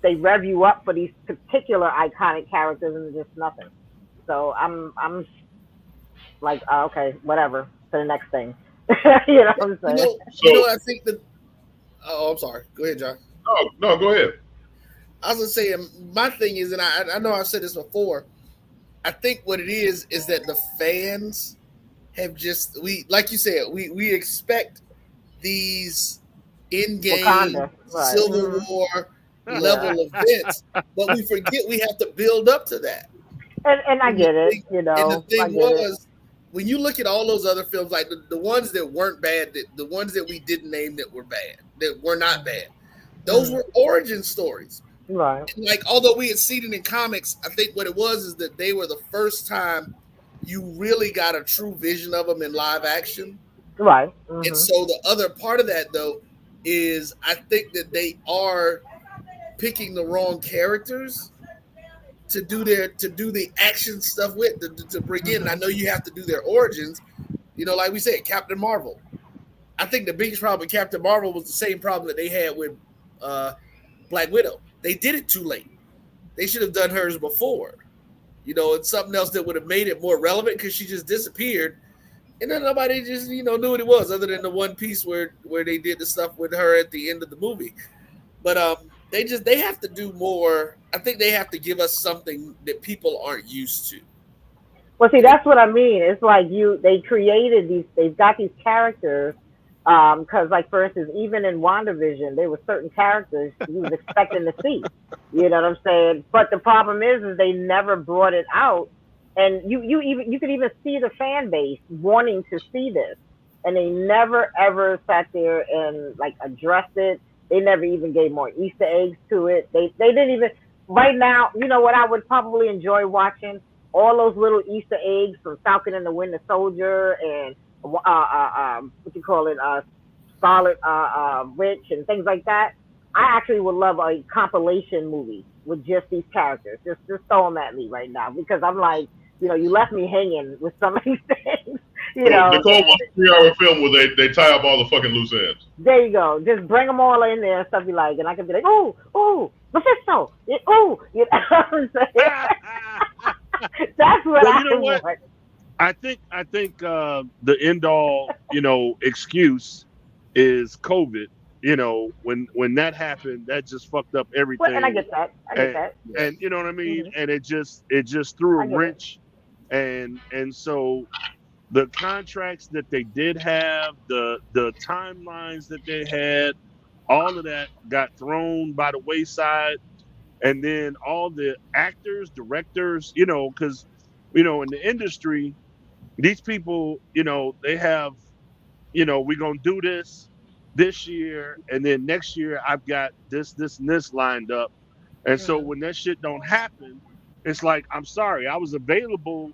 they rev you up for these particular iconic characters and just nothing. So I'm like, okay, whatever, to the next thing. You know what I'm saying? I think that. Oh, I'm sorry. Go ahead, John. No, go ahead. I was gonna say, my thing is, and I know I've said this before. I think what it is that the fans have just like you said, we expect these in-game Civil War level events, but we forget we have to build up to that. And I get it, And the thing was, when you look at all those other films, like the ones that weren't bad, the ones that we didn't name that were bad, that were not bad, those were origin stories. Right. And like, although we had seen it in comics, I think what it was is that they were the first time you really got a true vision of them in live action. Right. And so the other part of that, though, is I think that they are picking the wrong characters to do the action stuff with to bring in. And I know you have to do their origins. You know, like we said, Captain Marvel. I think the biggest problem with Captain Marvel was the same problem that they had with Black Widow. They did it too late. They should have done hers before. You know, it's something else that would have made it more relevant because she just disappeared. And then nobody just, knew what it was other than the one piece where they did the stuff with her at the end of the movie. But they have to do more. I think they have to give us something that people aren't used to. Well, see, that's what I mean. It's like they created they've got these characters, because, like, for instance, even in WandaVision, there were certain characters you was expecting to see. You know what I'm saying? But the problem is they never brought it out, and you could even see the fan base wanting to see this, and they never ever sat there and like addressed it. They never even gave more Easter eggs to it. They didn't even. Right now, you know what I would probably enjoy watching? All those little Easter eggs from Falcon and the Winter Soldier and what you call it, Scarlet Witch and things like that. I actually would love a compilation movie with just these characters. Just throw them at me right now, because I'm like, you left me hanging with some of these things. Nicole wants a 3-hour film where they tie up all the fucking loose ends. There you go. Just bring them all in there and stuff you like, and I can be like, oh, Mephisto, oh, you know what I'm saying? That's what I want. I think the end all, excuse is COVID. When that happened, that just fucked up everything. Well, and I get that. And you know what I mean? And it just threw a wrench. And so the contracts that they did have, the timelines that they had, all of that got thrown by the wayside. And then all the actors, directors, because, in the industry, these people, they have, we're going to do this year, and then next year I've got this, and this lined up. And so when that shit don't happen, it's like, I'm sorry, I was available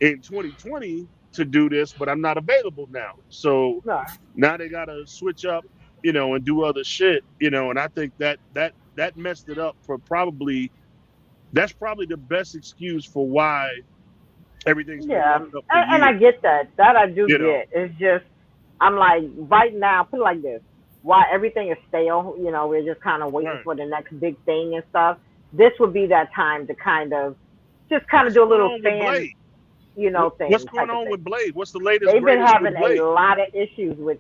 in 2020 to do this, but I'm not available now. So now they got to switch up, and do other shit, and I think that messed it up for that's probably the best excuse for why everything's been up for and I get that I do get. It's just, I'm like, right now, put it like this, while everything is stale, we're just kind of waiting for the next big thing and stuff. This would be that time to kind of do a little fan, thing. What's going on with Blade? What's the latest? They've been having a lot of issues with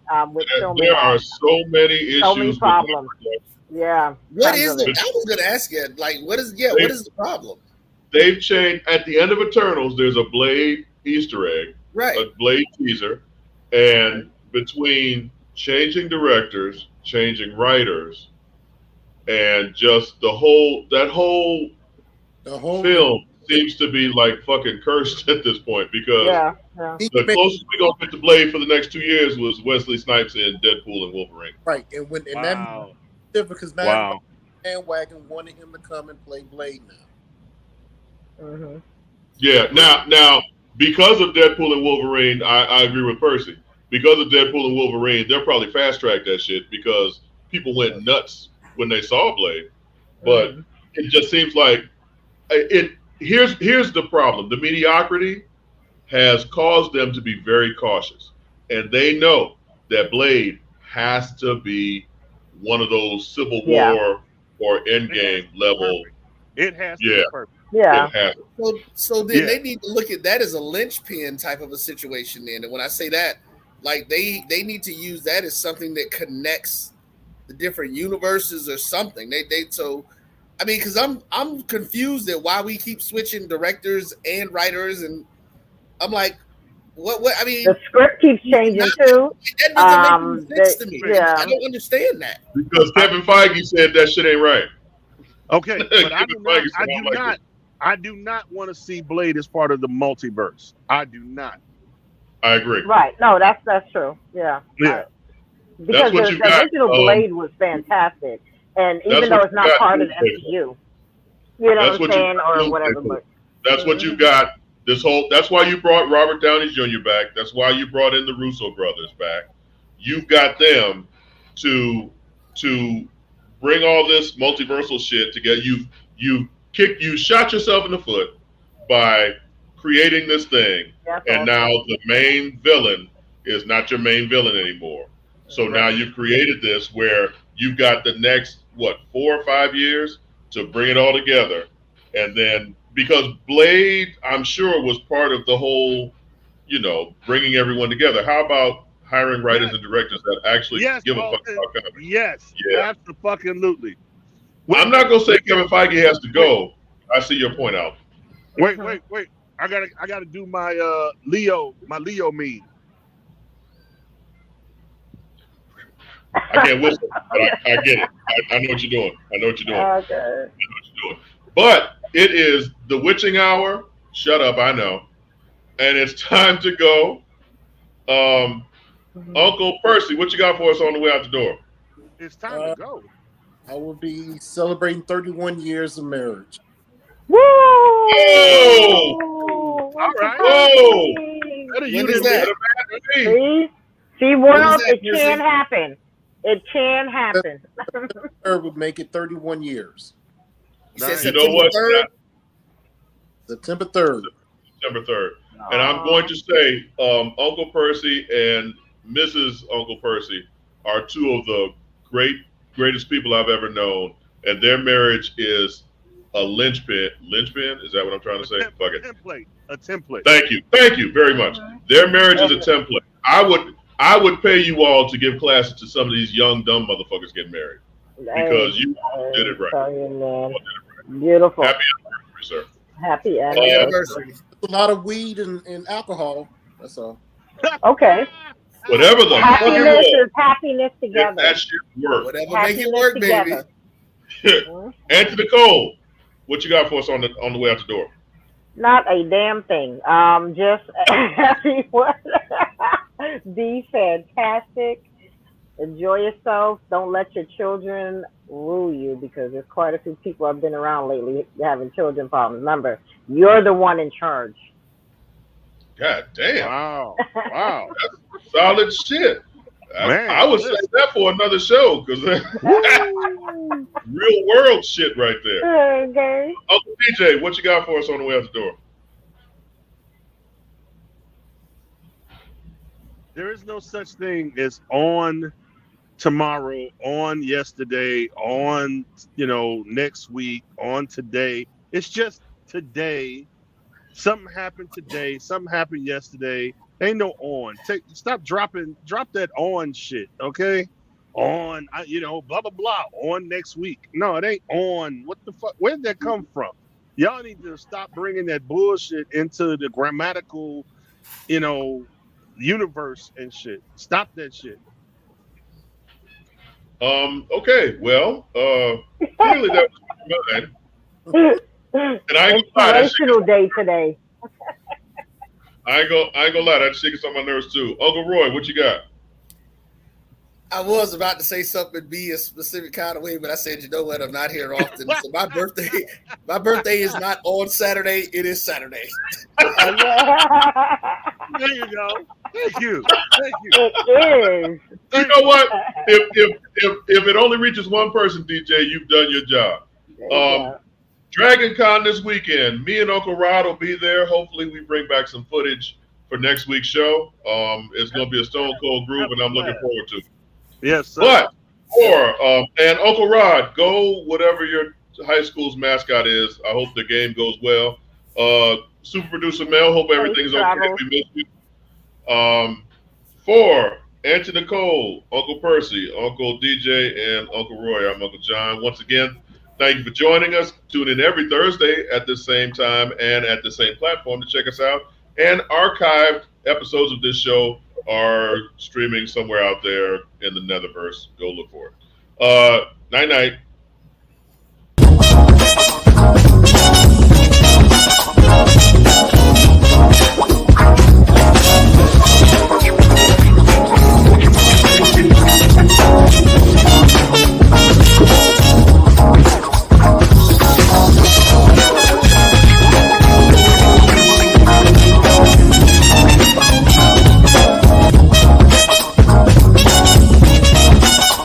filming. There are so many issues. So many problems. Yeah. What is it? I was going to ask you, like, what is the problem? They've changed, at the end of Eternals, there's a Blade Easter egg, right? A Blade teaser, and between changing directors, changing writers, and just the whole film seems to be like fucking cursed at this point, because the closest we gonna get to Blade for the next 2 years was Wesley Snipes in Deadpool and Wolverine. Right, and that because now bandwagon wanted him to come and play Blade now. Mm-hmm. Yeah, now because of Deadpool and Wolverine, I agree with Percy. Because of Deadpool and Wolverine, they'll probably fast track that shit because people went nuts when they saw Blade. But it just seems like here's the problem. The mediocrity has caused them to be very cautious. And they know that Blade has to be one of those Civil War or Endgame level. It has to be perfect. Yeah. So then they need to look at that as a linchpin type of a situation then. And when I say that, like they need to use that as something that connects the different universes or something. I mean, because I'm confused at why we keep switching directors and writers, and I'm like, what? I mean, the script keeps changing too. That doesn't make sense to me. I don't understand that. Because Kevin Feige said that shit ain't right. Okay, but I do not want to see Blade as part of the multiverse. I do not. I agree. Right. No, that's true. Yeah. Yeah. Because the original Blade was fantastic, and even though it's not part of the MCU, you know what I'm saying, or whatever. But that's what you got. That's why you brought Robert Downey Jr. back. That's why you brought in the Russo brothers back. You've got them to bring all this multiversal shit together. You shot yourself in the foot by creating this thing, and now the main villain is not your main villain anymore. So now you've created this where you've got the next 4 or 5 years to bring it all together, and then because Blade, I'm sure, was part of the whole, bringing everyone together. How about hiring writers and directors that actually give a fuck about comics? Yes, absolutely. I'm not gonna say Kevin Feige has to go. I see your point out. Wait. I gotta do my Leo meme. I can't whistle, but I get it. I know what you're doing. Okay. I know what you're doing. But it is the witching hour. Shut up, I know. And it's time to go. Uncle Percy, what you got for us on the way out the door? It's time to go. I will be celebrating 31 years of marriage. Woo! Oh! All right. Whoa! When is that? See, world, it can happen. It can happen. Third would make it 31 years. You know what? September 3rd. September 3rd. And I'm going to say Uncle Percy and Mrs. Uncle Percy are two of the greatest people I've ever known. And their marriage is a linchpin. Linchpin? Is that what I'm trying to say? Fuck it. A template. Thank you very much. Their marriage is a template. I would pay you all to give classes to some of these young dumb motherfuckers getting married because you all did it right. Beautiful. Happy anniversary, sir. Happy anniversary. A lot of weed and alcohol. That's all. Okay. Whatever the happiness is happiness together. If that shit work. Whatever make it work, baby. Auntie Nicole, what you got for us on the way out the door? Not a damn thing. Just everyone be fantastic. Enjoy yourself. Don't let your children rule you because there's quite a few people I've been around lately having children problems. Remember, you're the one in charge. God damn. Wow. That's solid shit. Man, I would say that for another show because real world shit right there. Okay. Uncle DJ, what you got for us on the way out the door? There is no such thing as on tomorrow, on yesterday, on next week, on today. It's just today. Something happened today. Something happened yesterday. Ain't no on. Drop that on shit, okay? On, blah blah blah. On next week. No, it ain't on. What the fuck? Where did that come from? Y'all need to stop bringing that bullshit into the grammatical, universe and shit. Stop that shit. Okay. Well, clearly that was mine. And I ain't gonna lie, Inspirational day today. I ain't gonna lie, that shit gets on my nerves too. Uncle Roy, what you got? I was about to say something, be a specific kind of way, but I said, you know what? I'm not here often. So my birthday is not on Saturday. It is Saturday. There you go. Thank you. It is. You know what? If it only reaches one person, DJ, you've done your job. Dragon Con this weekend. Me and Uncle Rod will be there. Hopefully we bring back some footage for next week's show. It's going to be a stone cold groove, and I'm looking forward to it. Yes, sir. But, and Uncle Rod, go whatever your high school's mascot is. I hope the game goes well. Super Producer Mel, hope everything's okay. We miss you. For Auntie Nicole, Uncle Percy, Uncle DJ, and Uncle Roy, I'm Uncle John. Once again, thank you for joining us. Tune in every Thursday at the same time and at the same platform to check us out. And archived episodes of this show are streaming somewhere out there in the Netherverse. Go look for it. Night-night.